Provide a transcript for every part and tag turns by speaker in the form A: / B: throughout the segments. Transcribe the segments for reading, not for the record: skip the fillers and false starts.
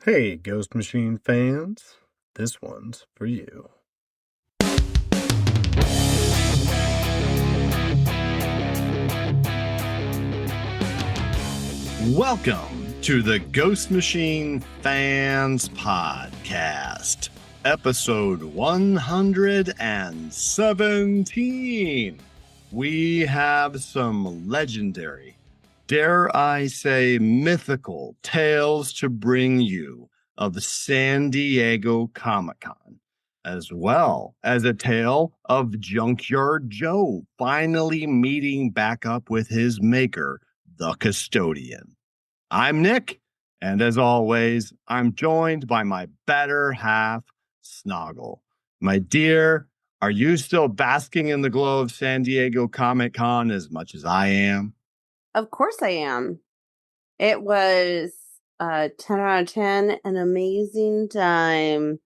A: Hey, Ghost Machine fans, this one's for you.
B: Welcome to the Ghost Machine Fans Podcast, episode 117. We have some legendary, dare I say mythical, tales to bring you of San Diego Comic-Con, as well as a tale of Junkyard Joe finally meeting back up with his maker, the Custodian. I'm Nick, and as always, I'm joined by my better half, Snoggle. My dear, are you still basking in the glow of San Diego Comic-Con as much as I am?
C: Of course I am. It was 10 out of 10, an amazing time.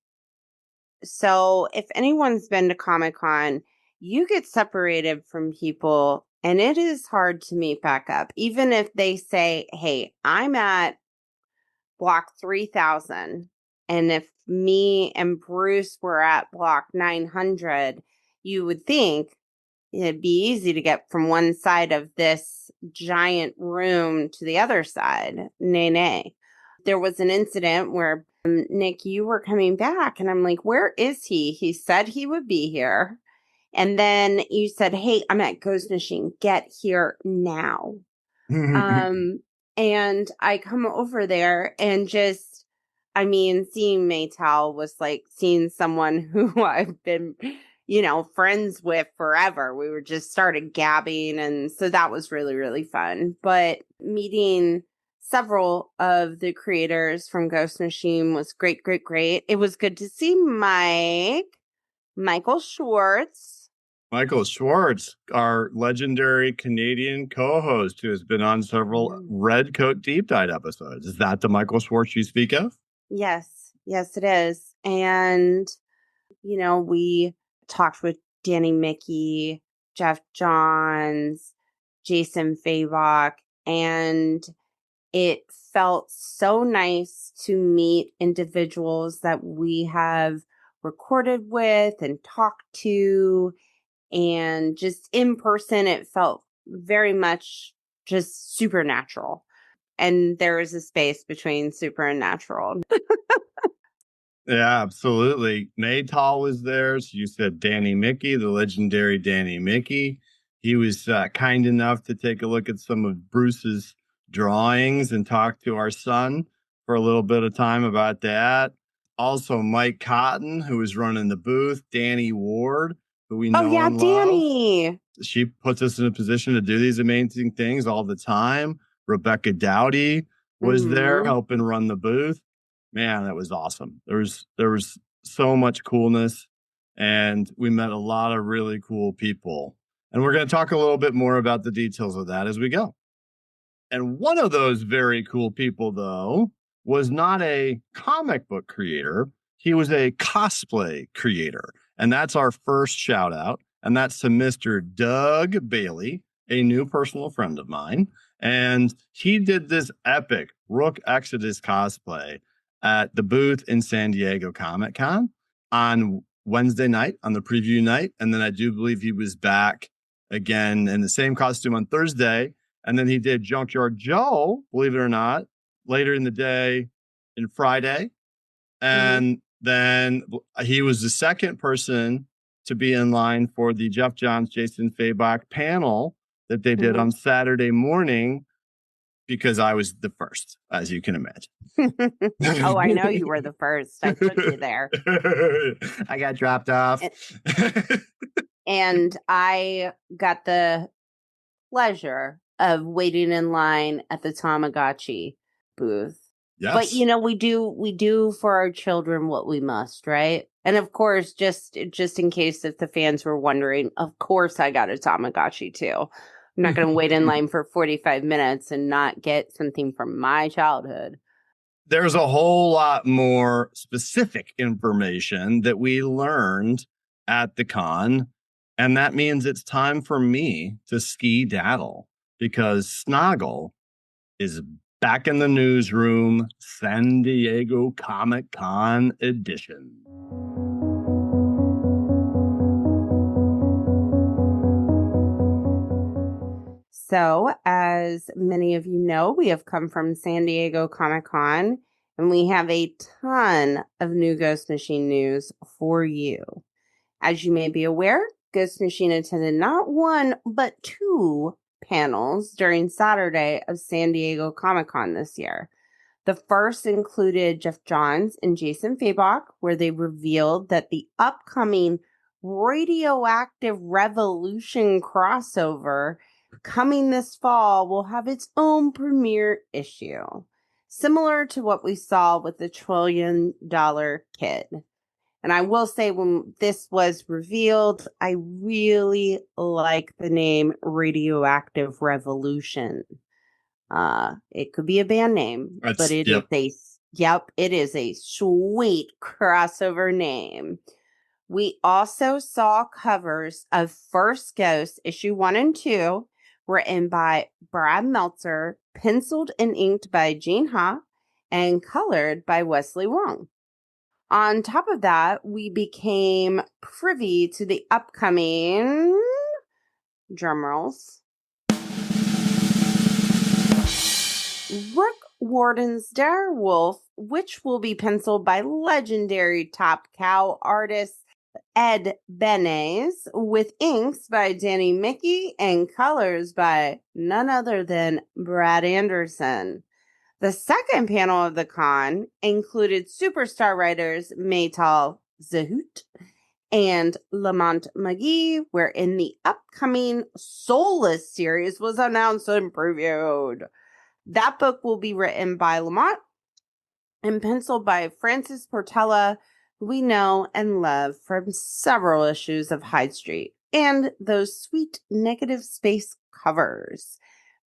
C: So if anyone's been to Comic-Con, you get separated from people and it is hard to meet back up. Even if they say, hey, I'm at block 3000. And if me and Bruce were at block 900, you would think it'd be easy to get from one side of this giant room to the other side. Nay. There was an incident where, Nick, you were coming back, and I'm like, where is he? He said he would be here. And then you said, hey, I'm at Ghost Machine. Get here now. And I come over there and just, seeing Maytal was like seeing someone who I've been friends with forever. We were just started gabbing. And so that was really, really fun. But meeting several of the creators from Ghost Machine was great. It was good to see Michael Schwartz.
B: Michael Schwartz, our legendary Canadian co-host who has been on several Red Coat Deep Dive episodes. Is that the Michael Schwartz you speak of?
C: Yes, it is. And, we talked with Danny Mickey, Jeff Johns, Jason Fabok, and it felt so nice to meet individuals that we have recorded with and talked to. And just in person, it felt very much just supernatural. And there is a space between super and natural.
B: Yeah, absolutely. Maytal was there. So you said Danny Mickey, the legendary Danny Mickey. He was kind enough to take a look at some of Bruce's drawings and talk to our son for a little bit of time about that. Also, Mike Cotton, who was running the booth, Danny Ward, who we know and
C: Danny.
B: love. She puts us in a position to do these amazing things all the time. Rebecca Dowdy was there helping run the booth. Man, that was awesome. There was so much coolness, and we met a lot of really cool people. And we're going to talk a little bit more about the details of that as we go. And one of those very cool people, though, was not a comic book creator. He was a cosplay creator. And that's our first shout out. And that's to Mr. Doug Bailey, a new personal friend of mine. And he did this epic Rook Exodus cosplay at the booth in San Diego Comic-Con on Wednesday night, on the preview night. And then I do believe he was back again in the same costume on Thursday. And then he did Junkyard Joe, believe it or not, later in the day in Friday. And then he was the second person to be in line for the Jeff Johns, Jason Fabok panel that they did on Saturday morning, because I was the first, as you can imagine.
C: Oh, I know you were the first. I took you there.
B: I got dropped off.
C: And I got the pleasure of waiting in line at the Tamagotchi booth.
B: Yes.
C: But we do for our children what we must, right? And of course, just in case if the fans were wondering, of course I got a Tamagotchi too. I'm not going to wait in line for 45 minutes and not get something from my childhood.
B: There's a whole lot more specific information that we learned at the con. And that means it's time for me to ski-daddle, because Snoggle is back in the newsroom, San Diego Comic-Con edition.
C: So, as many of you know, we have come from San Diego Comic-Con, and we have a ton of new Ghost Machine news for you. As you may be aware, Ghost Machine attended not one, but 2 panels during Saturday of San Diego Comic-Con this year. The first included Jeff Johns and Jason Fabok, where they revealed that the upcoming Radioactive Revolution crossover coming this fall will have its own premiere issue, similar to what we saw with the $1 trillion Kid. And I will say, when this was revealed, I really like the name Radioactive Revolution. It could be a band name, but it is a sweet crossover name. We also saw covers of First Ghost issue 1 and 2, written by Brad Meltzer, penciled and inked by Gene Ha, and colored by Wesley Wong. On top of that, we became privy to the upcoming, drumrolls, Rook Warden's Direwolf, which will be penciled by legendary Top Cow artist Ed Benes, with inks by Danny Mickey and colors by none other than Brad Anderson. The second panel of the con included superstar writers Maytal Zahut and Lamont McGee, wherein the upcoming Soulless series was announced and previewed. That book will be written by Lamont and penciled by Francis Portela, who we know and love from several issues of Hyde Street and those sweet negative space covers.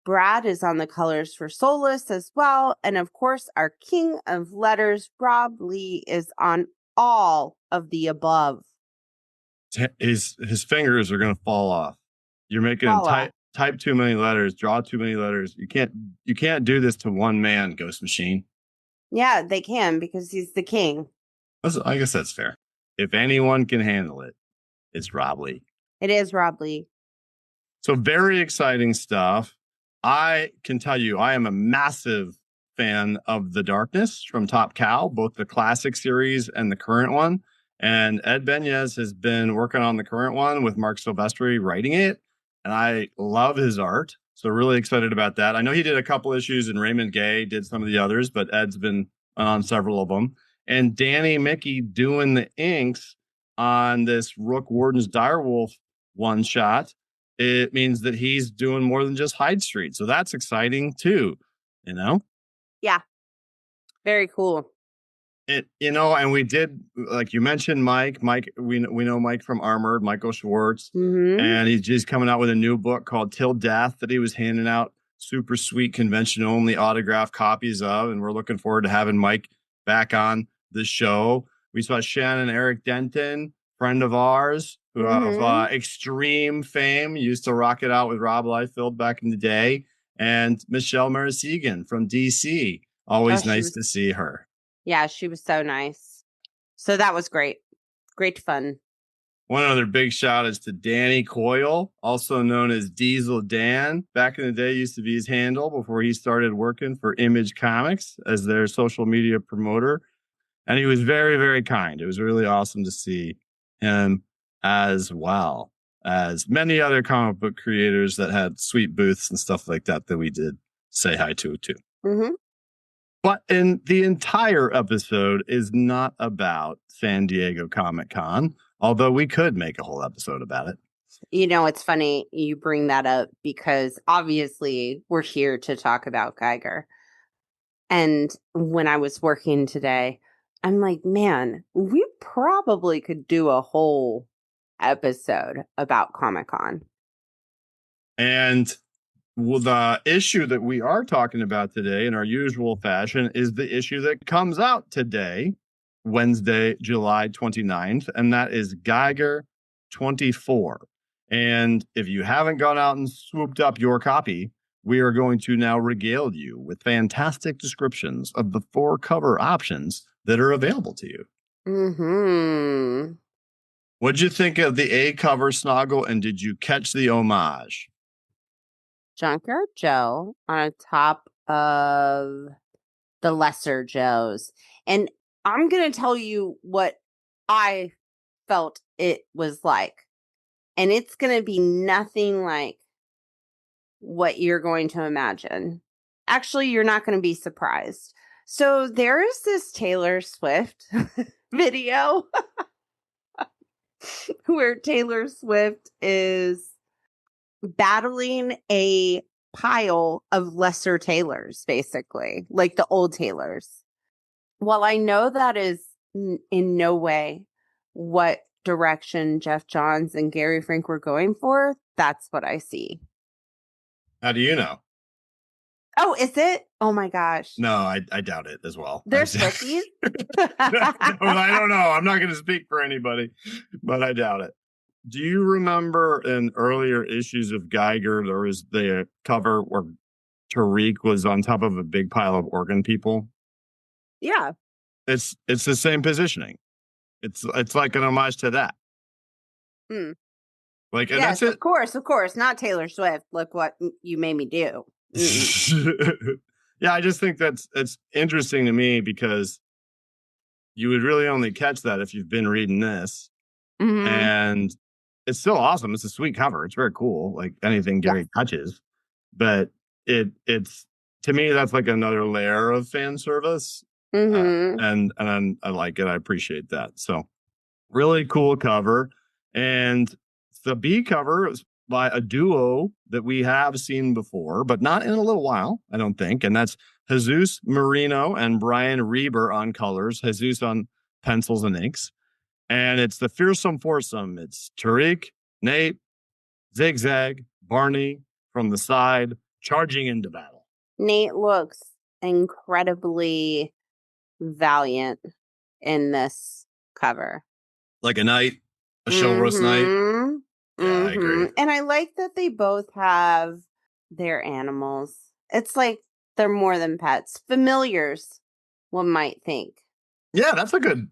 C: Brad is on the colors for Soulless as well. And of course, our king of letters, Rob Lee, is on all of the above.
B: His fingers are going to fall off. You're making him type too many letters, draw too many letters. You can't do this to one man, Ghost Machine.
C: Yeah, they can, because he's the king.
B: I guess that's fair. If anyone can handle it, it's Rob Lee.
C: It is Rob Lee.
B: So very exciting stuff. I can tell you, I am a massive fan of The Darkness from Top Cow, both the classic series and the current one. And Ed Benes has been working on the current one with Mark Silvestri writing it. And I love his art. So really excited about that. I know he did a couple issues and Raymond Gay did some of the others, but Ed's been on several of them. And Danny Mickey doing the inks on this Rook Warden's Direwolf one shot. It means that he's doing more than just Hyde Street. So that's exciting too, you know?
C: Yeah. Very cool.
B: And we did, like you mentioned, Mike, we know Mike from Armored, Michael Schwartz, and he's just coming out with a new book called Till Death that he was handing out super sweet convention only autographed copies of. And we're looking forward to having Mike back on the show. We saw Shannon Eric Denton, friend of ours, who of extreme fame, used to rock it out with Rob Liefeld back in the day, and Michelle Marasegan from DC. Always nice to see her.
C: Yeah, she was so nice. So that was great. Great fun.
B: One other big shout is to Danny Coyle, also known as Diesel Dan. Back in the day, used to be his handle before he started working for Image Comics as their social media promoter. And he was very, very kind. It was really awesome to see him, as well as many other comic book creators that had sweet booths and stuff like that we did say hi to too. But the entire episode is not about San Diego Comic-Con, although we could make a whole episode about it.
C: You know, it's funny you bring that up because obviously we're here to talk about Geiger. And when I was working today, I'm like, man, we probably could do a whole episode about Comic-Con.
B: And the issue that we are talking about today in our usual fashion is the issue that comes out today, Wednesday, July 29th, and that is Geiger 24. And if you haven't gone out and swooped up your copy, we are going to now regale you with fantastic descriptions of the 4 cover options that are available to you.
C: Mm-hmm.
B: What'd you think of the A cover, Snoggle, and did you catch the homage?
C: Junkyard Joe on top of the lesser Joes. And I'm going to tell you what I felt it was like. And it's going to be nothing like what you're going to imagine. Actually, you're not going to be surprised. So there is this Taylor Swift video where Taylor Swift is battling a pile of lesser Taylors, basically, like the old Taylors. While I know that is in no way what direction Jeff Johns and Gary Frank were going for, that's what I see.
B: How do you know?
C: Oh, is it? Oh my gosh.
B: No, I doubt it as well.
C: They're Swifties?
B: No, I don't know. I'm not going to speak for anybody, but I doubt it. Do you remember in earlier issues of Geiger, there was the cover where Tariq was on top of a big pile of organ people?
C: Yeah.
B: It's the same positioning. It's like an homage to that.
C: Hmm.
B: Like, and
C: Yes,
B: that's it.
C: Of course. Not Taylor Swift. Look what you made me do.
B: Yeah, I just think it's interesting to me because you would really only catch that if you've been reading this.
C: Mm-hmm.
B: And it's still awesome. It's a sweet cover. It's very cool. Like anything Gary touches. But it's to me, that's like another layer of fan service.
C: Mm-hmm.
B: And I like it. I appreciate that. So really cool cover. And the B cover is by a duo that we have seen before, but not in a little while, I don't think. And that's Jesus Marino and Brian Reber on colors, Jesus on pencils and inks. And it's the fearsome foursome. It's Tariq, Nate, Zigzag, Barney from the side, charging into battle.
C: Nate looks incredibly valiant in this cover.
B: Like a knight, a chivalrous knight. Yeah, I agree.
C: And I like that they both have their animals. It's like they're more than pets. Familiars, one might think.
B: Yeah, that's a good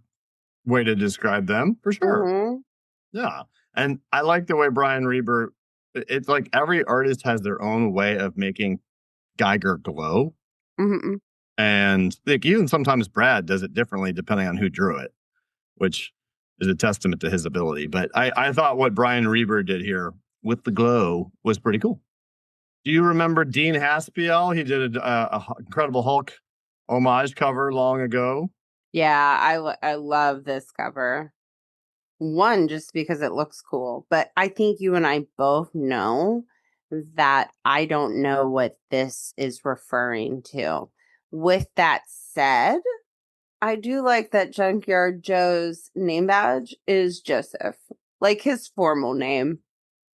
B: way to describe them, for sure.
C: Mm-hmm.
B: Yeah. And I like the way Brian Reber, it's like every artist has their own way of making Geiger glow.
C: Mm-hmm.
B: And like even sometimes Brad does it differently depending on who drew it, which is a testament to his ability. But I thought what Brian Reber did here with the glow was pretty cool. Do you remember Dean Haspiel? He did a Incredible Hulk homage cover long ago.
C: Yeah, I love this cover. One, just because it looks cool. But I think you and I both know that I don't know what this is referring to. With that said, I do like that Junkyard Joe's name badge is Joseph, like his formal name.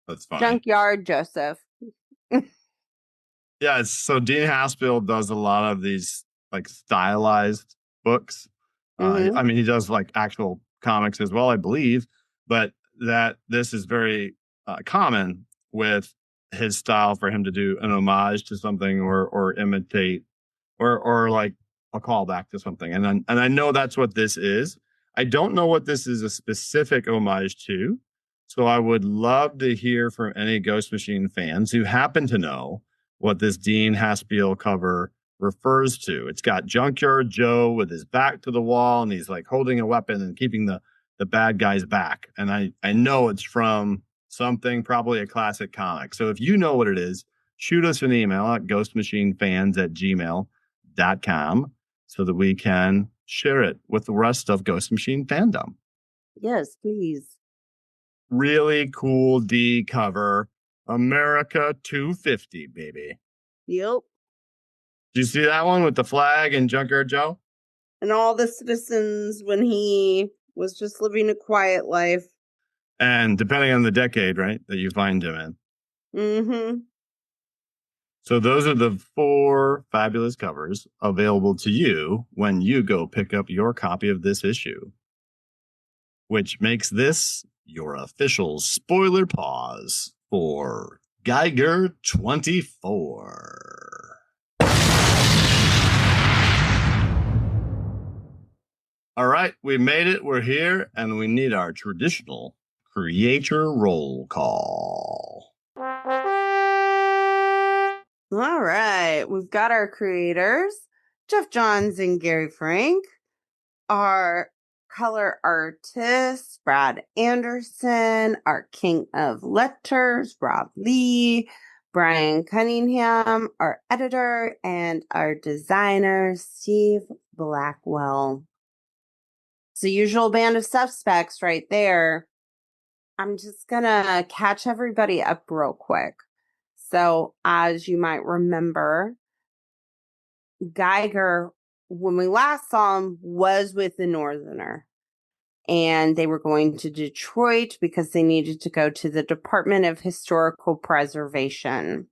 B: That's fine.
C: Junkyard Joseph.
B: Yeah, so Dean Haspiel does a lot of these like stylized books. I mean, he does like actual comics as well, I believe, but that this is very common with his style for him to do an homage to something or imitate or like a callback to something. And I know that's what this is. I don't know what this is a specific homage to. So I would love to hear from any Ghost Machine fans who happen to know what this Dean Haspiel cover refers to. It's got Junkyard Joe with his back to the wall and he's like holding a weapon and keeping the bad guys back. And I know it's from something, probably a classic comic. So if you know what it is, shoot us an email at ghostmachinefans@gmail.com so that we can share it with the rest of Ghost Machine fandom.
C: Yes, please.
B: Really cool D cover. America 250, baby.
C: Yep.
B: Did you see that one with the flag and Junkyard Joe?
C: And all the citizens when he was just living a quiet life.
B: And depending on the decade, right, that you find him in.
C: Mm-hmm.
B: So those are the 4 fabulous covers available to you when you go pick up your copy of this issue, which makes this your official spoiler pause for Geiger 24. All right, we made it. We're here, and we need our traditional creator roll call.
C: All right, we've got our creators, Jeff Johns and Gary Frank, our color artists, Brad Anderson, our king of letters, Rob Lee, Brian Cunningham, our editor, and our designer, Steve Blackwell. It's the usual band of suspects right there. I'm just gonna catch everybody up real quick. So, as you might remember, Geiger, when we last saw him, was with the Northerner. And they were going to Detroit because they needed to go to the Department of Historical Preservation.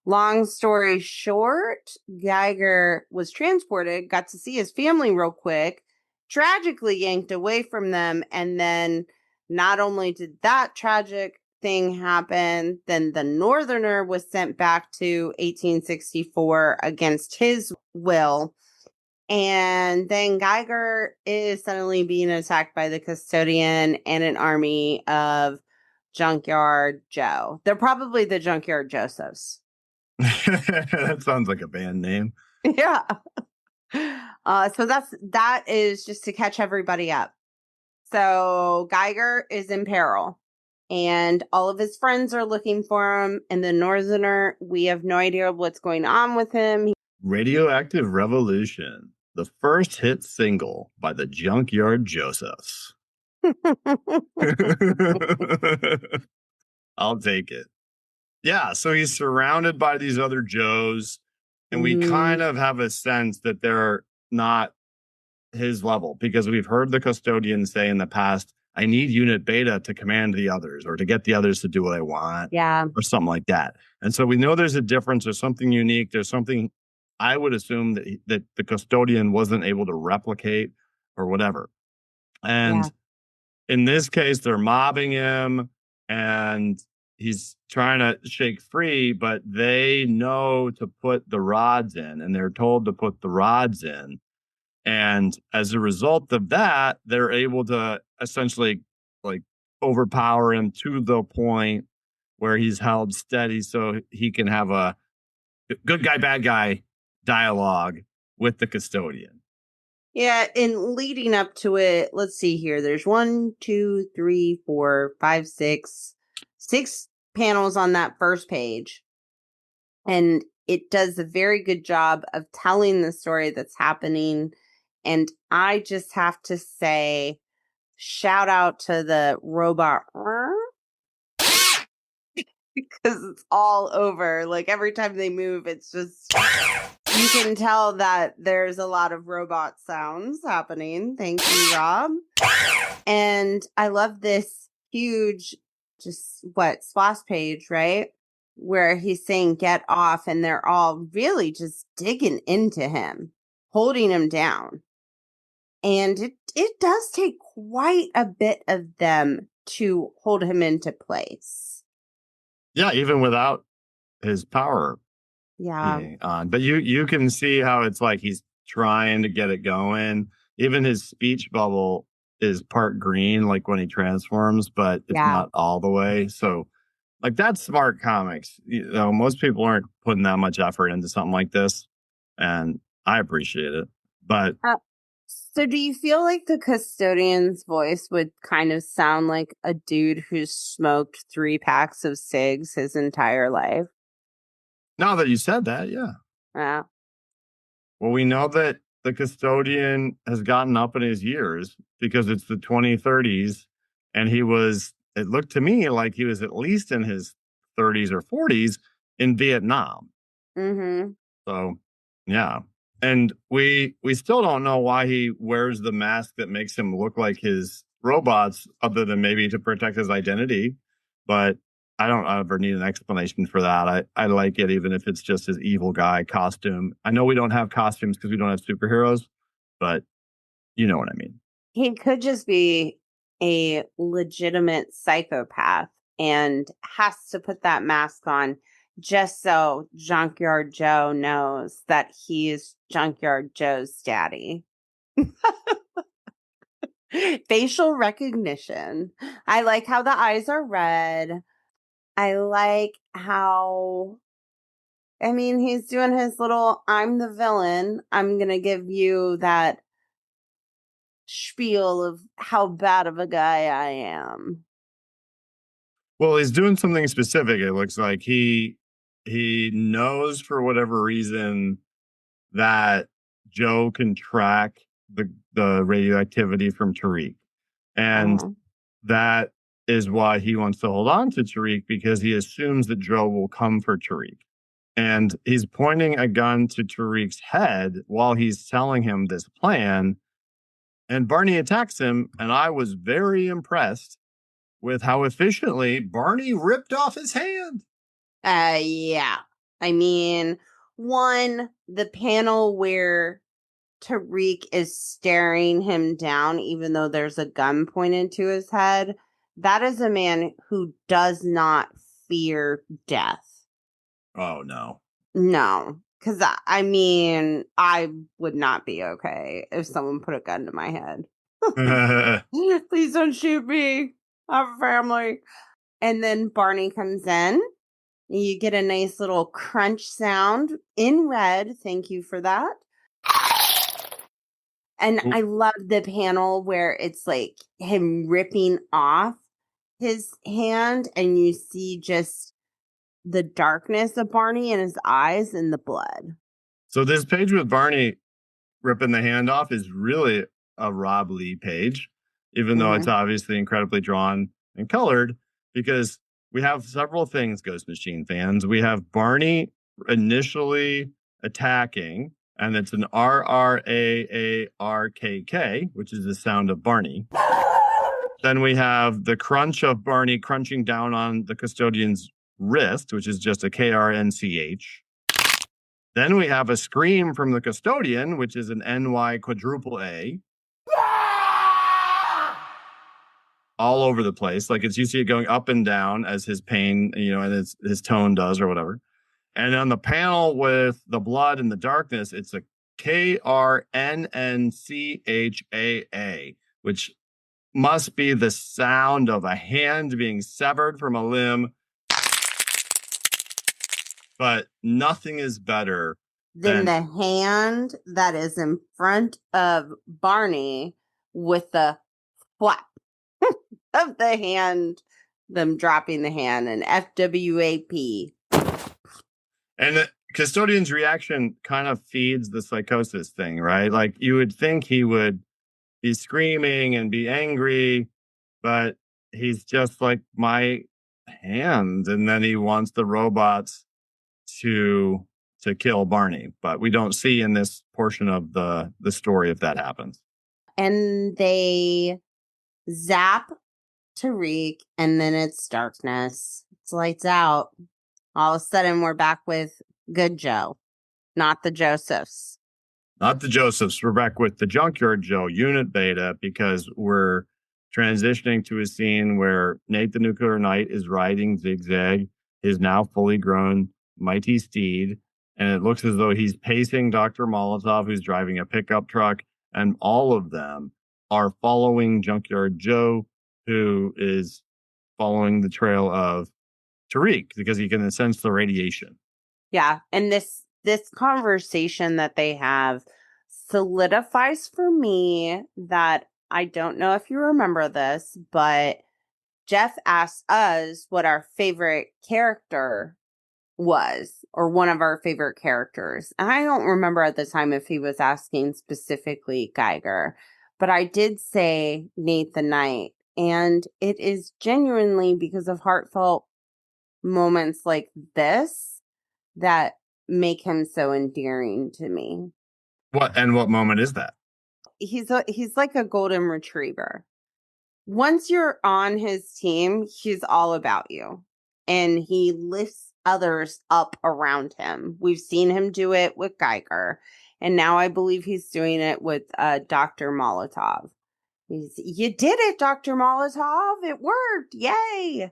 C: Long story short, Geiger was transported, got to see his family real quick, tragically yanked away from them, and then not only did that tragic thing happen, then the Northerner was sent back to 1864 against his will. And then Geiger is suddenly being attacked by the Custodian and an army of Junkyard Joe. They're probably the Junkyard Josephs.
B: That sounds like a band name.
C: Yeah. So that is just to catch everybody up. So Geiger is in peril, and all of his friends are looking for him. And the Northerner, we have no idea what's going on with him.
B: Radioactive Revolution, the first hit single by the Junkyard Josephs. I'll take it. Yeah, so he's surrounded by these other Joes, and we kind of have a sense that they're not his level, because we've heard the Custodian say in the past, I need unit beta to command the others or to get the others to do what I want.
C: Yeah.
B: Or something like that. And so we know there's a difference. There's something unique. There's something I would assume that the Custodian wasn't able to replicate or whatever. And in this case, they're mobbing him and he's trying to shake free, but they know to put the rods in, and they're told to put the rods in. And as a result of that, they're able to essentially like overpower him to the point where he's held steady so he can have a good guy, bad guy dialogue with the Custodian.
C: Yeah, and leading up to it, let's see here. There's 1, 2, 3, 4, 5, 6 panels on that first page. And it does a very good job of telling the story that's happening. And I just have to say, shout out to the robot. Because it's all over. Like every time they move, it's just, you can tell that there's a lot of robot sounds happening. Thank you, Rob. And I love this huge, splash page, right? Where he's saying get off, and they're all really just digging into him, holding him down. And it does take quite a bit of them to hold him into place.
B: Yeah, even without his power
C: being
B: on. But you can see how it's like he's trying to get it going. Even his speech bubble is part green, like when he transforms, but it's not all the way. So, like, that's smart comics. You know, most people aren't putting that much effort into something like this, and I appreciate it. But
C: so do you feel like the Custodian's voice would kind of sound like a dude who's smoked 3 packs of cigs his entire life?
B: Now that you said that, yeah.
C: Yeah.
B: Well, we know that the Custodian has gotten up in his years because it's the 2030s, and it looked to me like he was at least in his 30s or 40s in Vietnam.
C: Mm-hmm.
B: So, yeah. And we still don't know why he wears the mask that makes him look like his robots, other than maybe to protect his identity. But I don't ever need an explanation for that. I like it, even if it's just his evil guy costume. I know we don't have costumes because we don't have superheroes, but you know what I mean.
C: He could just be a legitimate psychopath and has to put that mask on just so Junkyard Joe knows that he is Junkyard Joe's daddy. Facial recognition. I like how the eyes are red. I like how, I mean, he's doing his little, I'm the villain. I'm going to give you that spiel of how bad of a guy I am.
B: Well, he's doing something specific. It looks like he knows for whatever reason that Joe can track the radioactivity from Tariq. And that is why he wants to hold on to Tariq, because he assumes that Joe will come for Tariq. And he's pointing a gun to Tariq's head while he's telling him this plan. And Barney attacks him. And I was very impressed with how efficiently Barney ripped off his hand.
C: Yeah. I mean, one, the panel where Tariq is staring him down, even though there's a gun pointed to his head, that is a man who does not fear death.
B: Oh, no.
C: No. Because, I mean, I would not be okay if someone put a gun to my head. Please don't shoot me. I have a family. And then Barney comes in. You get a nice little crunch sound in red. Thank you for that. And I love the panel where it's like him ripping off his hand and you see just the darkness of Barney in his eyes and the blood.
B: So this page with Barney ripping the hand off is really a Rob Lee page, even though it's obviously incredibly drawn and colored, because we have several things, Ghost Machine fans. We have Barney initially attacking, and it's an RRAARKK, which is the sound of Barney. Then we have the crunch of Barney crunching down on the Custodian's wrist, which is just a KRNCH. Then we have a scream from the Custodian, which is an NY quadruple A. All over the place. Like you see it going up and down as his pain, and his tone does or whatever. And on the panel with the blood and the darkness, it's a KRNNCHAA, which must be the sound of a hand being severed from a limb. But nothing is better
C: than the hand that is in front of Barney with the flap of the hand, them dropping the hand, and FWAP.
B: And the Custodian's reaction kind of feeds the psychosis thing, right? Like you would think he would be screaming and be angry, but he's just like, my hand. And then he wants the robots to kill Barney, but we don't see in this portion of the story if that happens.
C: And they zap Tariq, and then it's darkness. It's lights out. All of a sudden, we're back with good Joe, not the Josephs.
B: Not the Josephs. We're back with the Junkyard Joe unit beta, because we're transitioning to a scene where Nate the Nuclear Knight is riding Zigzag, his now fully grown mighty steed, and it looks as though he's pacing Dr. Molotov, who's driving a pickup truck, and all of them are following Junkyard Joe, who is following the trail of Tariq because he can sense the radiation.
C: Yeah, and this conversation that they have solidifies for me that, I don't know if you remember this, but Jeff asked us what our favorite character was, or one of our favorite characters. And I don't remember at the time if he was asking specifically Geiger, but I did say Nate the Knight. And it is genuinely because of heartfelt moments like this that make him so endearing to me.
B: What moment is that?
C: He's like a golden retriever. Once you're on his team, he's all about you. And he lifts others up around him. We've seen him do it with Geiger. And now I believe he's doing it with Dr. Molotov. You did it, Dr. Molotov. It worked. Yay.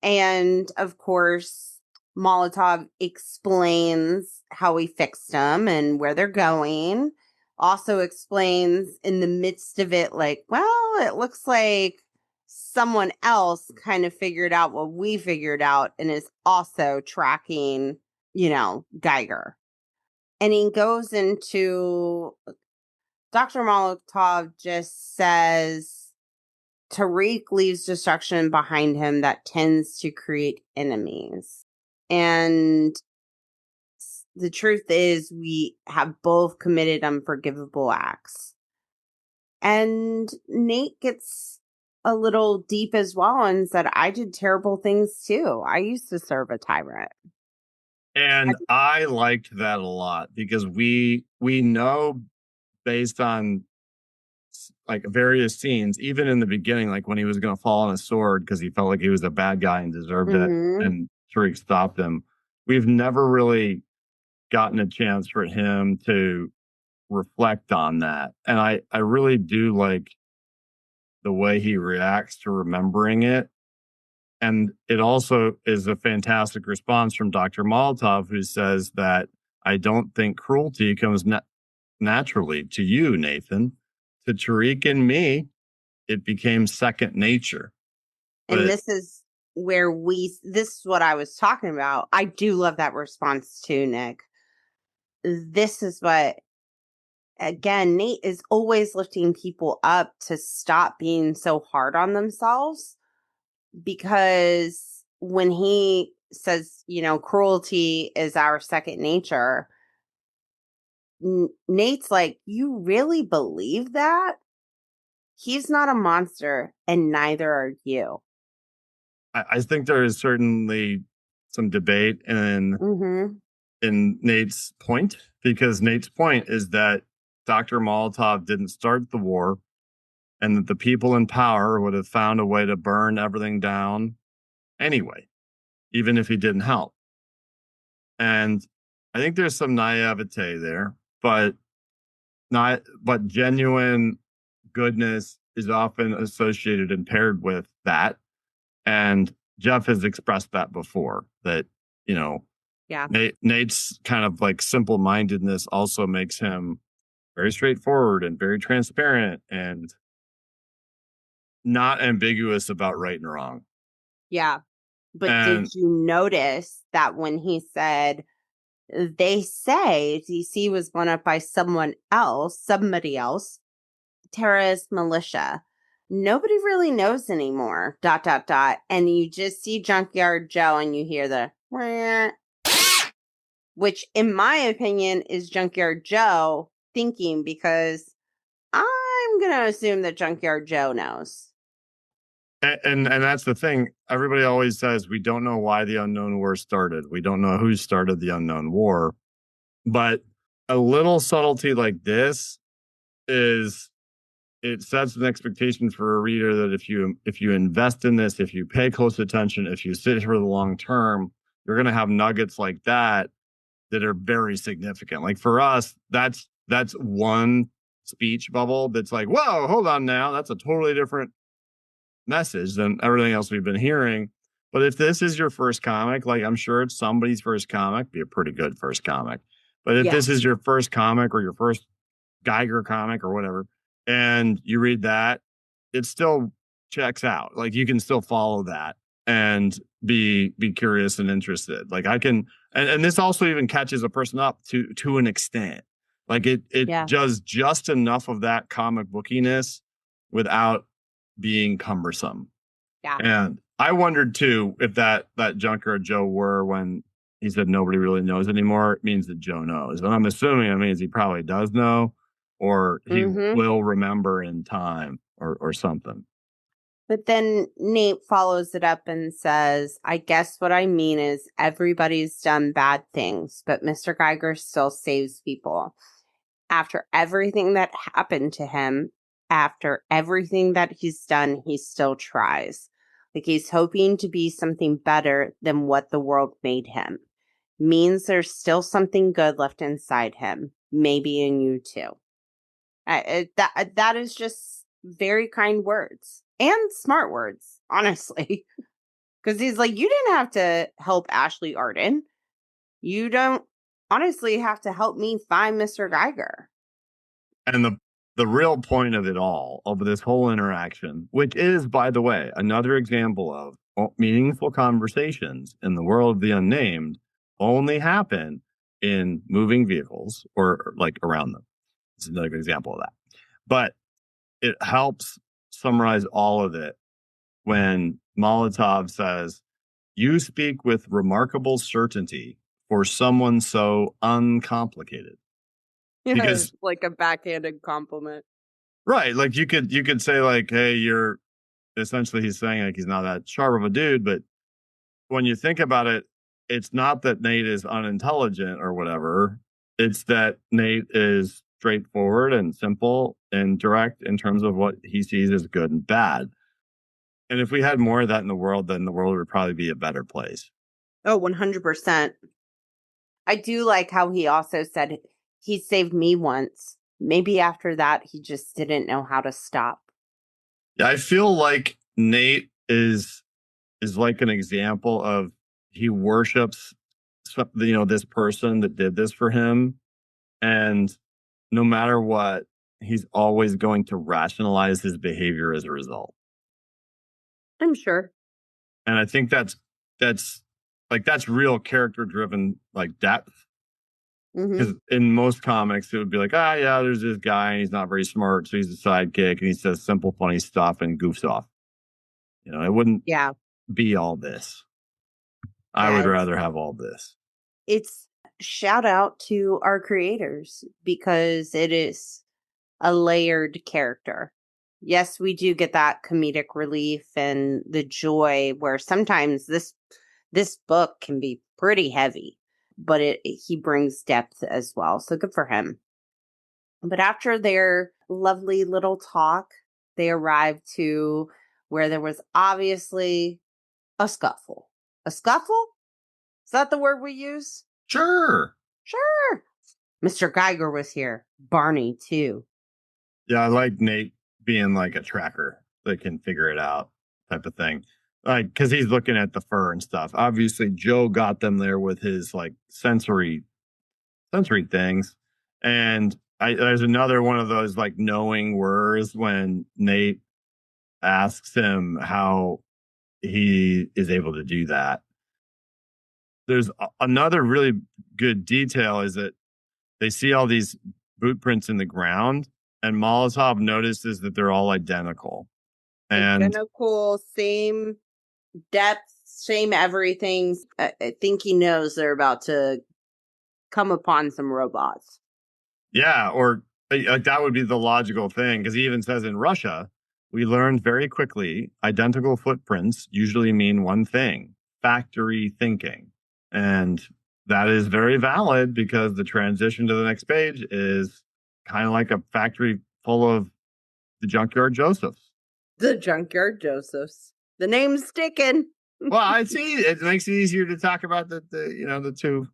C: And of course, Molotov explains how he fixed them and where they're going. Also explains in the midst of it, like, well, it looks like someone else kind of figured out what we figured out and is also tracking, Geiger. And he goes into Dr. Molotov just says Tariq leaves destruction behind him that tends to create enemies. And the truth is, we have both committed unforgivable acts. And Nate gets a little deep as well and said, I did terrible things too. I used to serve a tyrant.
B: And I liked that a lot because we know based on like various scenes, even in the beginning, like when he was going to fall on a sword because he felt like he was a bad guy and deserved it, and Tariq stopped him. We've never really gotten a chance for him to reflect on that. And I really do like the way he reacts to remembering it. And it also is a fantastic response from Dr. Molotov, who says that I don't think cruelty comes naturally to you, Nathan. To Tariq and me, it became second nature.
C: And this is where this is what I was talking about. I do love that response too, Nick. This is what, again, Nate is always lifting people up to stop being so hard on themselves, because when he says, cruelty is our second nature, Nate's like, you really believe that? He's not a monster, and neither are you.
B: I think there is certainly some debate in Nate's point, because Nate's point is that Dr. Molotov didn't start the war and that the people in power would have found a way to burn everything down anyway, even if he didn't help. And I think there's some naivete there, but genuine goodness is often associated and paired with that. And Jeff has expressed that before, that, Nate's kind of like simple-mindedness also makes him very straightforward and very transparent and not ambiguous about right and wrong.
C: Yeah. But did you notice that when he said, they say DC was blown up by somebody else, terrorist militia, nobody really knows anymore, ... And you just see Junkyard Joe and you hear the which in my opinion is Junkyard Joe thinking, because I'm going to assume that Junkyard Joe knows.
B: And that's the thing. Everybody always says we don't know why the unknown war started. We don't know who started the unknown war. But a little subtlety like this it sets an expectation for a reader that if you invest in this, if you pay close attention, if you sit for the long term, you're going to have nuggets like that are very significant. Like for us, that's one speech bubble that's like, whoa, hold on now. That's a totally different message than everything else we've been hearing. But if this is your first comic, like I'm sure it's somebody's first comic, be a pretty good first comic. But if this is your first comic or your first Geiger comic or whatever, and you read that, it still checks out. Like you can still follow that and be curious and interested. Like I can, and this also even catches a person up to an extent. Like it does just enough of that comic bookiness without being cumbersome.
C: Yeah.
B: And I wondered too if that Junkyard Joe were, when he said nobody really knows anymore, it means that Joe knows. And I'm assuming it means he probably does know, or he will remember in time or something.
C: But then Nate follows it up and says, I guess what I mean is everybody's done bad things, but Mr. Geiger still saves people. After everything that happened to him, after everything that he's done, he still tries. Like he's hoping to be something better than what the world made him. Means there's still something good left inside him. Maybe in you too. That is just very kind words and smart words, honestly. Because he's like, you didn't have to help Ashley Arden. You don't honestly have to help me find Mr. Geiger.
B: And the real point of it all, of this whole interaction, which is, by the way, another example of meaningful conversations in the world of the unnamed, only happen in moving vehicles or like around them. It's another good example of that. But it helps summarize all of it when Molotov says, "You speak with remarkable certainty for someone so uncomplicated." Because
C: like a backhanded compliment.
B: Right. Like you could say like, hey, you're essentially he's saying like he's not that sharp of a dude, but when you think about it, it's not that Nate is unintelligent or whatever. It's that Nate is straightforward and simple and direct in terms of what he sees as good and bad. And if we had more of that in the world, then the world would probably be a better place.
C: Oh, 100%. I do like how he also said he saved me once. Maybe after that, he just didn't know how to stop.
B: I feel like Nate is like an example of he worships, this person that did this for him. And no matter what, he's always going to rationalize his behavior as a result.
C: I'm sure.
B: And I think that's real character driven, like depth. Because in most comics, it would be like, yeah, there's this guy and he's not very smart. So he's a sidekick and he says simple, funny stuff and goofs off. It wouldn't be all this. I would rather have all this.
C: It's shout out to our creators because it is a layered character. Yes, we do get that comedic relief and the joy where sometimes this book can be pretty heavy, but he brings depth as well. So good for him. But after their lovely little talk, they arrived to where there was obviously a scuffle. A scuffle? Is that the word we use?
B: Sure.
C: Mr. Geiger was here. Barney, too.
B: Yeah, I like Nate being like a tracker that can figure it out type of thing. Like, because he's looking at the fur and stuff. Obviously, Joe got them there with his like sensory things. And there's another one of those like knowing words when Nate asks him how he is able to do that. There's another really good detail is that they see all these boot prints in the ground, and Molotov notices that they're all identical. And
C: identical, same depth, same everything. I think he knows they're about to come upon some robots.
B: Yeah, or that would be the logical thing, because he even says in Russia, we learned very quickly identical footprints usually mean one thing: factory thinking. And that is very valid because the transition to the next page is kind of like a factory full of the Junkyard Josephs.
C: The Junkyard Josephs. The name's sticking.
B: Well, I see. It makes it easier to talk about the two.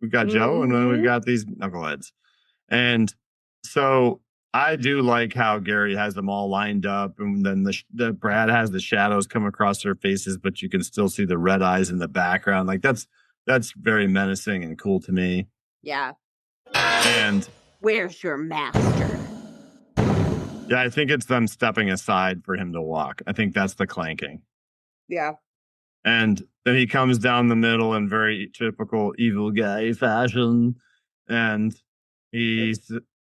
B: We've got Joe and then we've got these knuckleheads. And so I do like how Gary has them all lined up, and then the Brad has the shadows come across their faces, but you can still see the red eyes in the background. Like that's very menacing and cool to me.
C: Yeah.
B: And
C: where's your master?
B: Yeah, I think it's them stepping aside for him to walk. I think that's the clanking.
C: Yeah.
B: And then he comes down the middle in very typical evil guy fashion. And he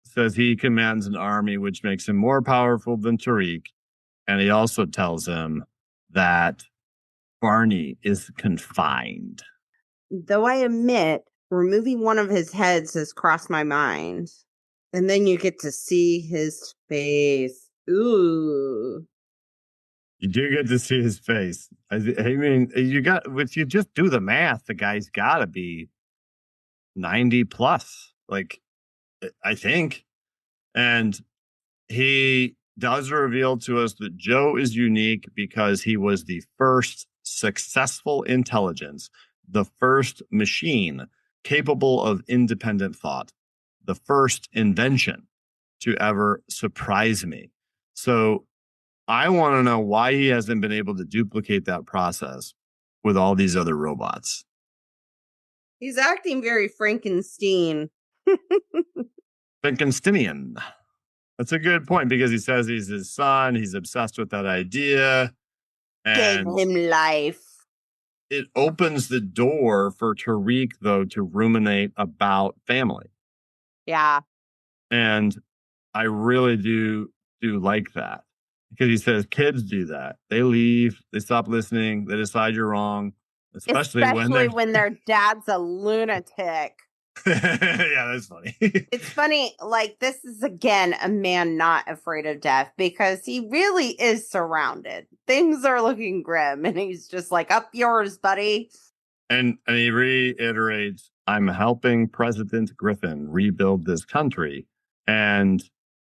B: says he commands an army, which makes him more powerful than Tariq. And he also tells him that Barney is confined.
C: Though I admit, removing one of his heads has crossed my mind. And then you get to see his face. Ooh.
B: You do get to see his face. I mean, if you just do the math, the guy's got to be 90 plus. Like, I think. And he does reveal to us that Joe is unique because he was the first successful intelligence, the first machine capable of independent thought, the first invention to ever surprise me. So I want to know why he hasn't been able to duplicate that process with all these other robots.
C: He's acting very Frankenstein.
B: Frankensteinian. That's a good point because he says he's his son. He's obsessed with that idea.
C: Gave
B: And
C: him life.
B: it opens the door for Tariq, though, to ruminate about family.
C: Yeah.
B: And I really do like that because he says kids do that. They leave, they stop listening, they decide you're wrong, especially when
C: their dad's a lunatic.
B: Yeah, that's funny.
C: It's funny, like, this is again a man not afraid of death because he really is surrounded. Things are looking grim, and he's just like, up yours, buddy.
B: And he reiterates, I'm helping President Griffin rebuild this country. And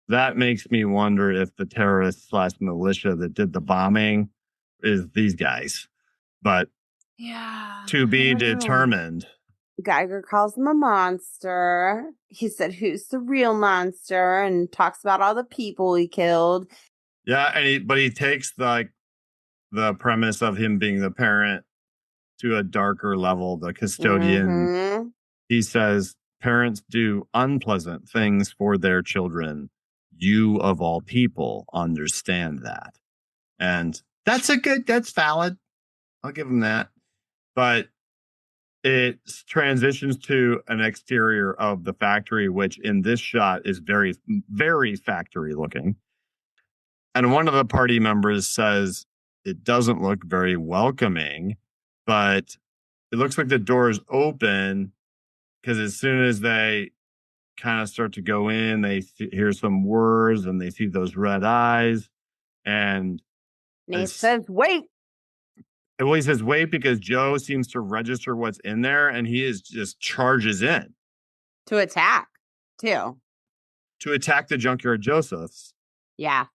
B: that makes me wonder if the terrorists / militia that did the bombing is these guys. But
C: yeah,
B: to be determined.
C: Geiger calls him a monster. He said, who's the real monster? And talks about all the people he killed.
B: Yeah, and he takes the premise of him being the parent to a darker level, the custodian. Mm-hmm. He says, parents do unpleasant things for their children. You, of all people, understand that. And that's valid. I'll give him that. But it transitions to an exterior of the factory, which in this shot is very, very factory looking. And one of the party members says it doesn't look very welcoming, but it looks like the door is open because as soon as they kind of start to go in, they hear some words and they see those red eyes. And
C: it says, wait.
B: Well, he says, wait, because Joe seems to register what's in there and he just charges in.
C: To attack, too.
B: To attack the Junkyard Josephs.
C: Yeah.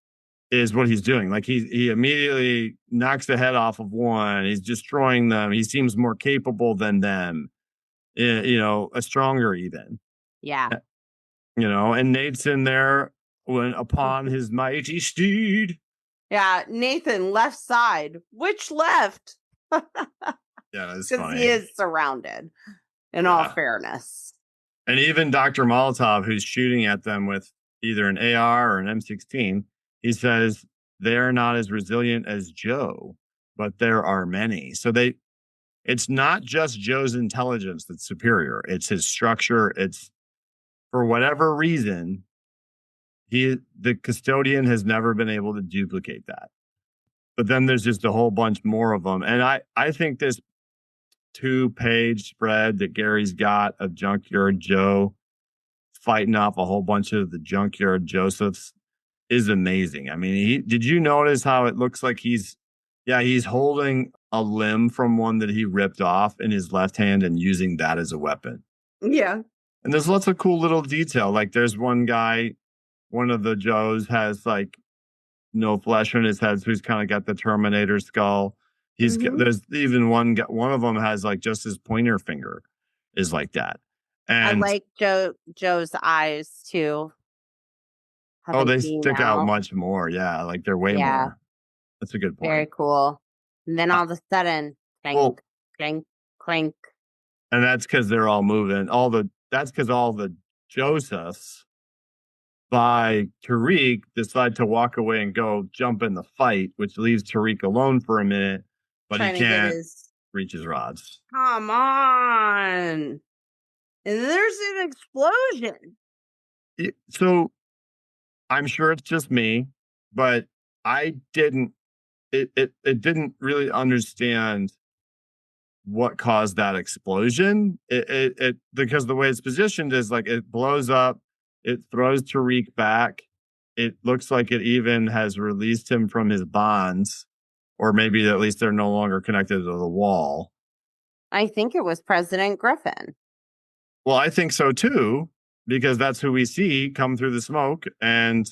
B: Is what he's doing. Like he immediately knocks the head off of one. He's destroying them. He seems more capable than them. A stronger even.
C: Yeah.
B: And Nate's in there when upon his mighty steed.
C: Yeah, Nathan, left side. Which left?
B: Yeah, that's funny.
C: Because he is surrounded, in all fairness.
B: And even Dr. Molotov, who's shooting at them with either an AR or an M16, he says they are not as resilient as Joe, but there are many. So it's not just Joe's intelligence that's superior. It's his structure. It's for whatever reason, the custodian has never been able to duplicate that. But then there's just a whole bunch more of them. And I think this 2-page spread that Gary's got of Junkyard Joe fighting off a whole bunch of the Junkyard Josephs is amazing. I mean, did you notice how it looks like he's holding a limb from one that he ripped off in his left hand and using that as a weapon.
C: Yeah.
B: And there's lots of cool little detail. Like there's one guy, one of the Joes has like no flesh on his head, so he's kind of got the Terminator skull. There's even one of them has like just his pointer finger is like that. And
C: I like Joe's eyes too.
B: They stick out much more. Yeah, like they're way more. That's a good point.
C: Very cool. And then all of a sudden, clank, clank, clank.
B: And that's because they're all moving. That's because all the Josephs by Tariq decide to walk away and go jump in the fight, which leaves Tariq alone for a minute, but he can't reach his rods.
C: Come on. And there's an explosion.
B: So I'm sure it's just me, but I didn't really understand what caused that explosion. It because the way it's positioned is like it blows up, it throws Tariq back. It looks like it even has released him from his bonds, or maybe at least they're no longer connected to the wall.
C: I think it was President Griffin.
B: Well, I think so too, because that's who we see come through the smoke. And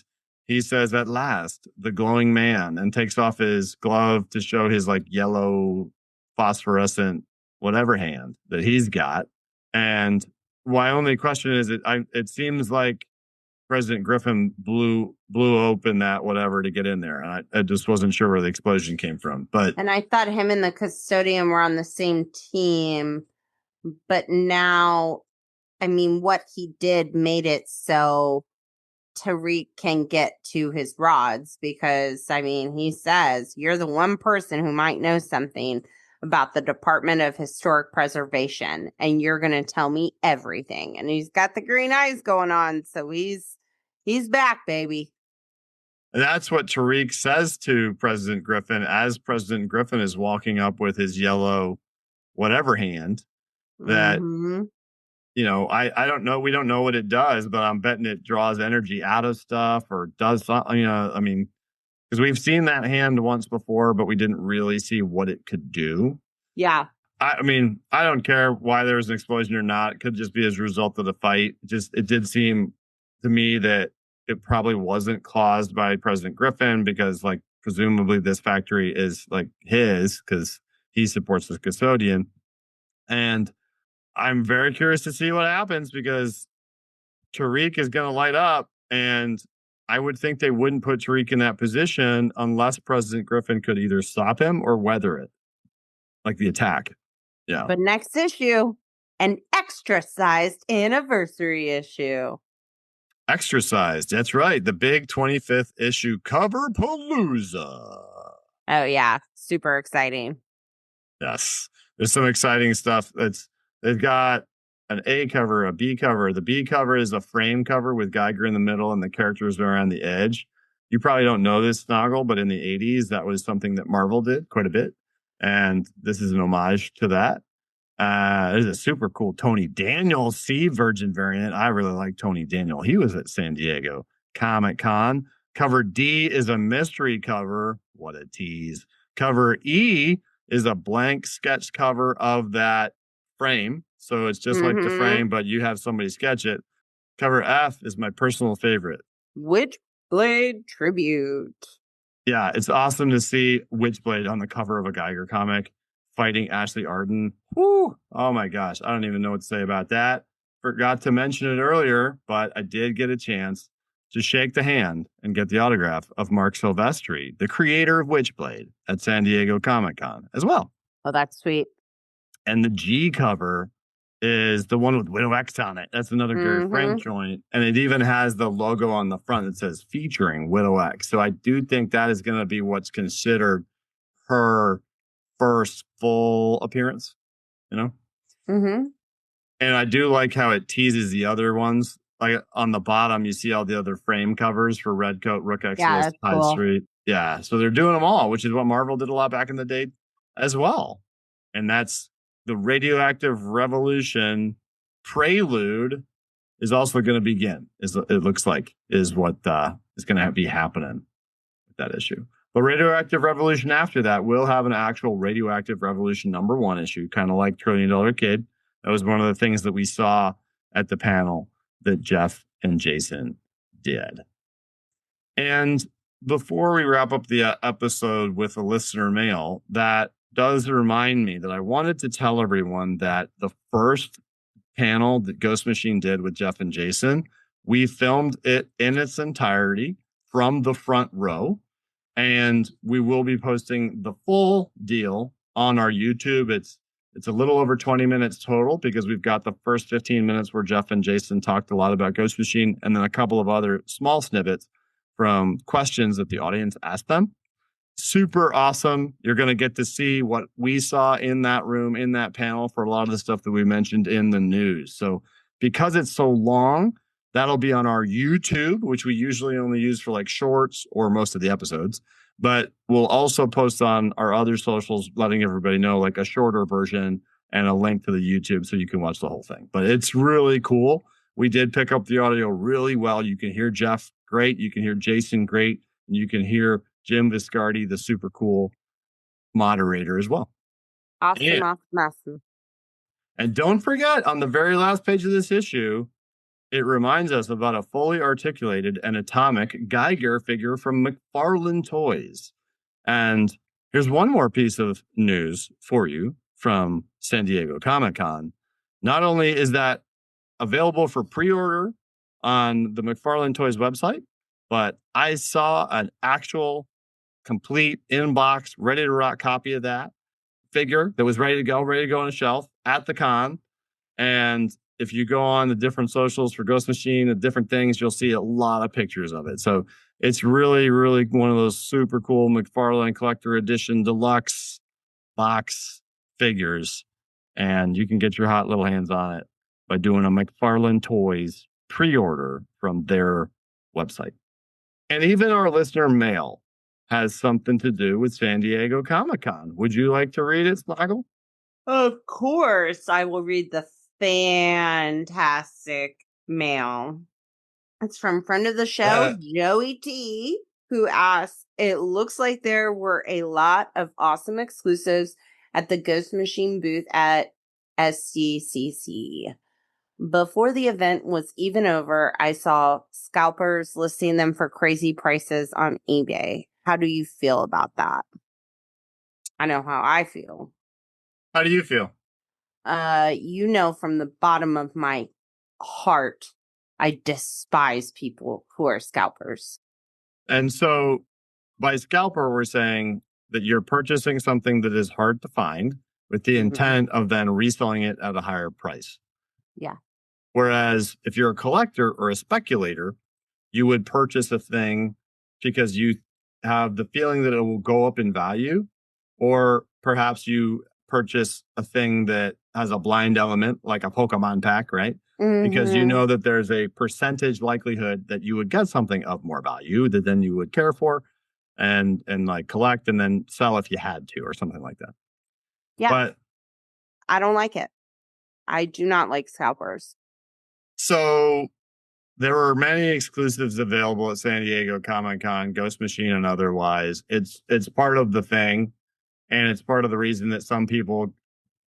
B: he says, at last, the glowing man, and takes off his glove to show his like yellow phosphorescent whatever hand that he's got. And my only question is, it seems like President Griffin blew open that whatever to get in there. And I just wasn't sure where the explosion came from.
C: And I thought him and the Custodian were on the same team, but now, I mean, what he did made it so Tariq can get to his rods, because, I mean, he says, you're the one person who might know something about the Department of Historic Preservation, and you're going to tell me everything. And he's got the green eyes going on, so he's back, baby.
B: And that's what Tariq says to President Griffin as President Griffin is walking up with his yellow whatever hand that, you know, I don't know. We don't know what it does, but I'm betting it draws energy out of stuff or does something, you know, I mean, because we've seen that hand once before, but we didn't really see what it could do.
C: Yeah.
B: I mean, I don't care why there was an explosion or not. It could just be as a result of the fight. It did seem to me that it probably wasn't caused by President Griffin because, like, presumably this factory is like his because he supports the Custodian. And I'm very curious to see what happens because Tariq is going to light up. And I would think they wouldn't put Tariq in that position unless President Griffin could either stop him or weather it, like the attack. Yeah.
C: But next issue, an extra-sized anniversary issue.
B: Extra sized. That's right. The big 25th issue cover palooza.
C: Oh, yeah. Super exciting.
B: Yes. There's some exciting stuff. They've got an A cover, a B cover. The B cover is a frame cover with Geiger in the middle and the characters are on the edge. You probably don't know this, Snoggle, but in the 80s, that was something that Marvel did quite a bit. And this is an homage to that. There's a super cool Tony Daniel Sea Virgin variant. I really like Tony Daniel. He was at San Diego Comic-Con. Cover D is a mystery cover. What a tease. Cover E is a blank sketch cover of that frame. So it's just like the frame, but you have somebody sketch it. Cover F is my personal favorite.
C: Witchblade Tribute.
B: Yeah, it's awesome to see Witchblade on the cover of a Geiger comic fighting Ashley Arden. Woo! Oh my gosh, I don't even know what to say about that. Forgot to mention it earlier, but I did get a chance to shake the hand and get the autograph of Mark Silvestri, the creator of Witchblade, at San Diego Comic-Con as well.
C: Oh, that's sweet.
B: And the G cover is the one with Widow X on it. That's another Gary Frank joint. And it even has the logo on the front that says featuring Widow X. So I do think that is going to be what's considered her first full appearance, you know? And I do like how it teases the other ones. Like on the bottom, you see all the other frame covers for Redcoat, Rook Exodus, High Street. Yeah. So they're doing them all, which is what Marvel did a lot back in the day as well. And that's the Radioactive Revolution prelude is also going to begin, it looks like, is what is going to be happening with that issue. But Radioactive Revolution after that will have an actual Radioactive Revolution #1 issue, kind of like $1 Trillion Kid. That was one of the things that we saw at the panel that Jeff and Jason did. And before we wrap up the episode with a listener mail, that does remind me that I wanted to tell everyone that the first panel that Ghost Machine did with Jeff and Jason, we filmed it in its entirety from the front row. And we will be posting the full deal on our YouTube. It's a little over 20 minutes total because we've got the first 15 minutes where Jeff and Jason talked a lot about Ghost Machine and then a couple of other small snippets from questions that the audience asked them. Super awesome. You're going to get to see what we saw in that room, in that panel for a lot of the stuff that we mentioned in the news. So because it's so long, that'll be on our YouTube, which we usually only use for like shorts or most of the episodes. But we'll also post on our other socials, letting everybody know like a shorter version and a link to the YouTube so you can watch the whole thing. But it's really cool. We did pick up the audio really well. You can hear Jeff great. You can hear Jason great. And you can hear Jim Viscardi, the super cool moderator as well.
C: Awesome.
B: And don't forget, on the very last page of this issue, it reminds us about a fully articulated and atomic Geiger figure from McFarlane Toys. And here's one more piece of news for you from San Diego Comic-Con. Not only is that available for pre-order on the McFarlane Toys website, but I saw an actual complete inbox, ready to rock copy of that figure that was ready to go on a shelf at the con. And if you go on the different socials for Ghost Machine and different things, you'll see a lot of pictures of it. So it's really, really one of those super cool McFarlane Collector Edition Deluxe box figures. And you can get your hot little hands on it by doing a McFarlane Toys pre-order from their website. And even our listener mail has something to do with San Diego Comic-Con. Would you like to read it, Snoggle?
C: Of course, I will read the fantastic mail. It's from friend of the show, Joey T, who asks, it looks like there were a lot of awesome exclusives at the Ghost Machine booth at SDCC. Before the event was even over, I saw scalpers listing them for crazy prices on eBay. How do you feel about that? I know how I feel.
B: How do you feel?
C: From the bottom of my heart, I despise people who are scalpers.
B: And so by scalper, we're saying that you're purchasing something that is hard to find with the intent of then reselling it at a higher price.
C: Yeah.
B: Whereas if you're a collector or a speculator, you would purchase a thing because you have the feeling that it will go up in value, or perhaps you purchase a thing that has a blind element like a Pokemon pack, right? Because you know that there's a percentage likelihood that you would get something of more value that then you would care for and like collect and then sell if you had to or something like that.
C: Yeah.
B: But
C: I don't like it. I do not like scalpers.
B: So there are many exclusives available at San Diego Comic-Con, Ghost Machine and otherwise. It's part of the thing, and it's part of the reason that some people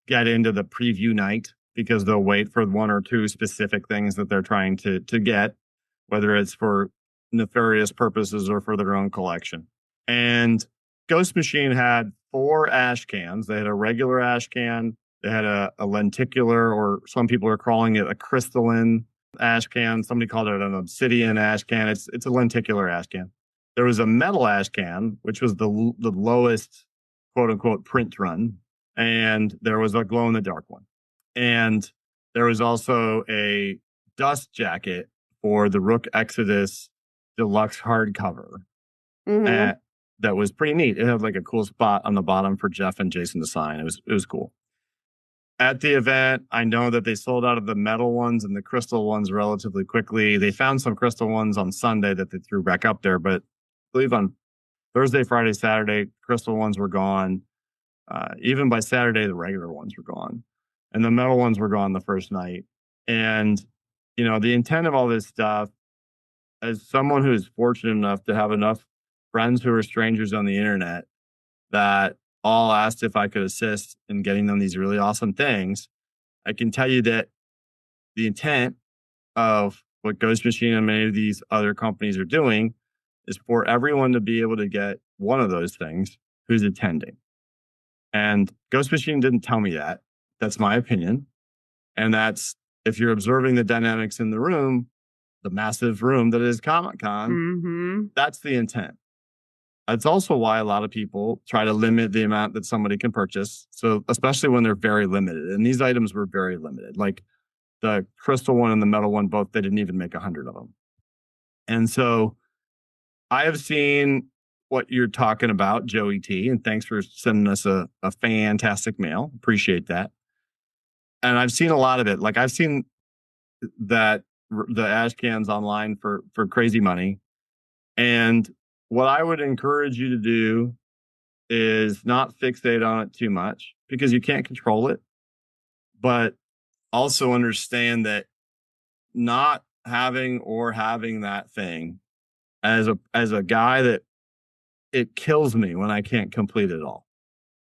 B: get into the preview night because they'll wait for one or two specific things that they're trying to get, whether it's for nefarious purposes or for their own collection. And Ghost Machine had 4 ash cans. They had a regular ash can. They had a lenticular, or some people are calling it a crystalline ash can. Somebody called it an obsidian ash can. It's a lenticular ash can. There was a metal ash can, which was the lowest, quote unquote, print run. And there was a glow in the dark one. And there was also a dust jacket for the Rook Exodus deluxe hardcover. That was pretty neat. It had like a cool spot on the bottom for Jeff and Jason to sign. It was cool. At the event, I know that they sold out of the metal ones and the crystal ones relatively quickly. They found some crystal ones on Sunday that they threw back up there, but I believe on Thursday, Friday, Saturday, crystal ones were gone. Even by Saturday, the regular ones were gone. And the metal ones were gone the first night. And, the intent of all this stuff, as someone who is fortunate enough to have enough friends who are strangers on the internet that all asked if I could assist in getting them these really awesome things, I can tell you that the intent of what Ghost Machine and many of these other companies are doing is for everyone to be able to get one of those things who's attending. And Ghost Machine didn't tell me that. That's my opinion. And that's, if you're observing the dynamics in the room, the massive room that is Comic-Con, that's the intent. That's also why a lot of people try to limit the amount that somebody can purchase. So especially when they're very limited. And these items were very limited. Like the crystal one and the metal one, both, they didn't even make 100 of them. And so I have seen what you're talking about, Joey T. And thanks for sending us a fantastic mail. Appreciate that. And I've seen a lot of it. Like I've seen that the ash cans online for crazy money. And what I would encourage you to do is not fixate on it too much because you can't control it, but also understand that not having or having that thing as a guy, that it kills me when I can't complete it all.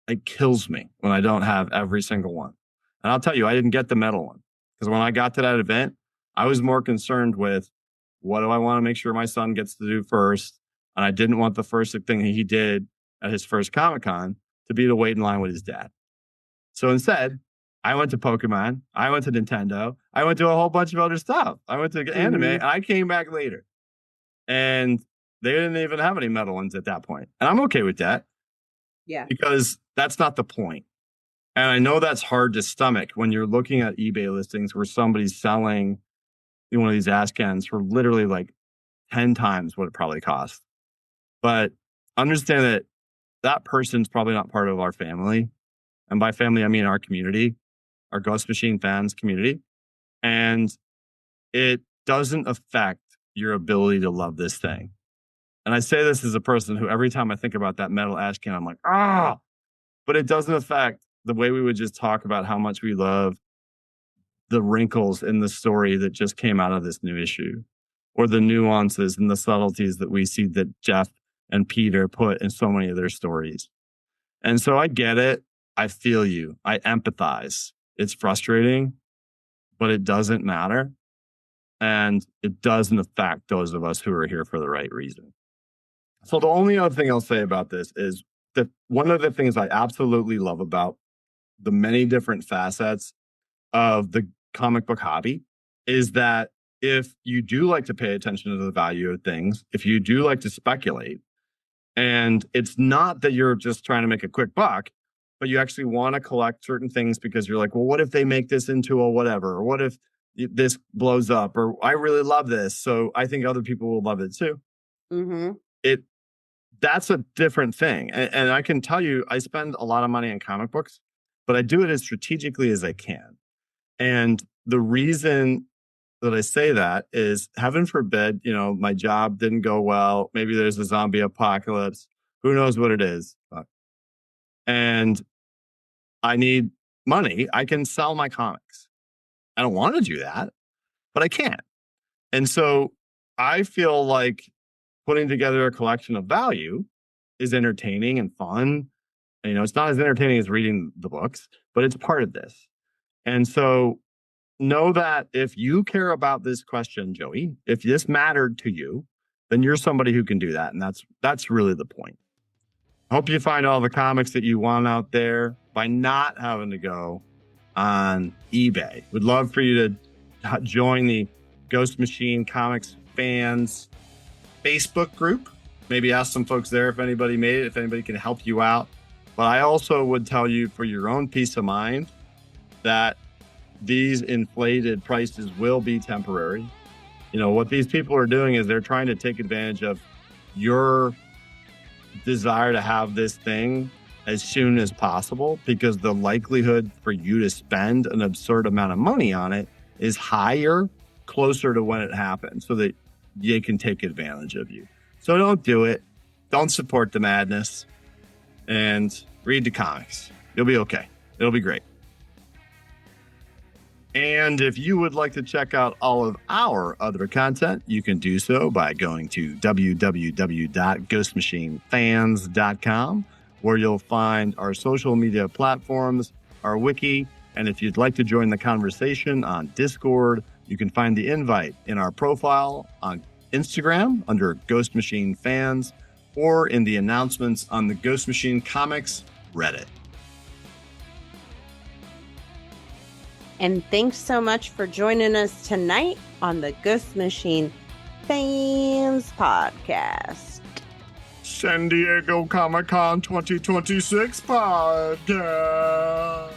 B: It kills me when I don't have every single one. And I'll tell you, I didn't get the metal one because when I got to that event, I was more concerned with what do I want to make sure my son gets to do first. And I didn't want the first thing he did at his first Comic-Con to be to wait in line with his dad. So instead, I went to Pokemon. I went to Nintendo. I went to a whole bunch of other stuff. I went to anime, and I came back later. And they didn't even have any metal ones at that point. And I'm okay with that.
C: Yeah.
B: Because that's not the point. And I know that's hard to stomach when you're looking at eBay listings where somebody's selling one of these Ashcans for literally like 10 times what it probably costs. But understand that that person's probably not part of our family. And by family, I mean our community, our Ghost Machine fans community. And it doesn't affect your ability to love this thing. And I say this as a person who every time I think about that metal Ashcan, I'm like, but it doesn't affect the way we would just talk about how much we love the wrinkles in the story that just came out of this new issue, or the nuances and the subtleties that we see that Jeff and Peter put in so many of their stories. And so I get it. I feel you. I empathize. It's frustrating, but it doesn't matter. And it doesn't affect those of us who are here for the right reason. So the only other thing I'll say about this is that one of the things I absolutely love about the many different facets of the comic book hobby is that if you do like to pay attention to the value of things, if you do like to speculate, and it's not that you're just trying to make a quick buck, but you actually want to collect certain things because you're like, well, what if they make this into a whatever? Or what if this blows up? Or I really love this, so I think other people will love it too.
C: Mm-hmm.
B: That's a different thing. And I can tell you, I spend a lot of money on comic books, but I do it as strategically as I can. And the reason that I say that is, heaven forbid, my job didn't go well. Maybe there's a zombie apocalypse. Who knows what it is? And I need money. I can sell my comics. I don't want to do that, but I can't. And so I feel like putting together a collection of value is entertaining and fun. And, it's not as entertaining as reading the books, but it's part of this. And so know that if you care about this question, Joey, if this mattered to you, then you're somebody who can do that. And that's really the point. I hope you find all the comics that you want out there by not having to go on eBay. Would love for you to join the Ghost Machine Comics fans Facebook group. Maybe ask some folks there if anybody made it, if anybody can help you out. But I also would tell you, for your own peace of mind, that these inflated prices will be temporary. What these people are doing is they're trying to take advantage of your desire to have this thing as soon as possible, because the likelihood for you to spend an absurd amount of money on it is higher closer to when it happens, so that they can take advantage of you. So don't do it. Don't support the madness, and read the comics. You'll be okay. It'll be great. And if you would like to check out all of our other content, you can do so by going to www.ghostmachinefans.com, where you'll find our social media platforms, our wiki, and if you'd like to join the conversation on Discord, you can find the invite in our profile on Instagram under Ghost Machine Fans, or in the announcements on the Ghost Machine Comics Reddit.
C: And thanks so much for joining us tonight on the Ghost Machine Fans Podcast.
B: San Diego Comic-Con 2026 podcast.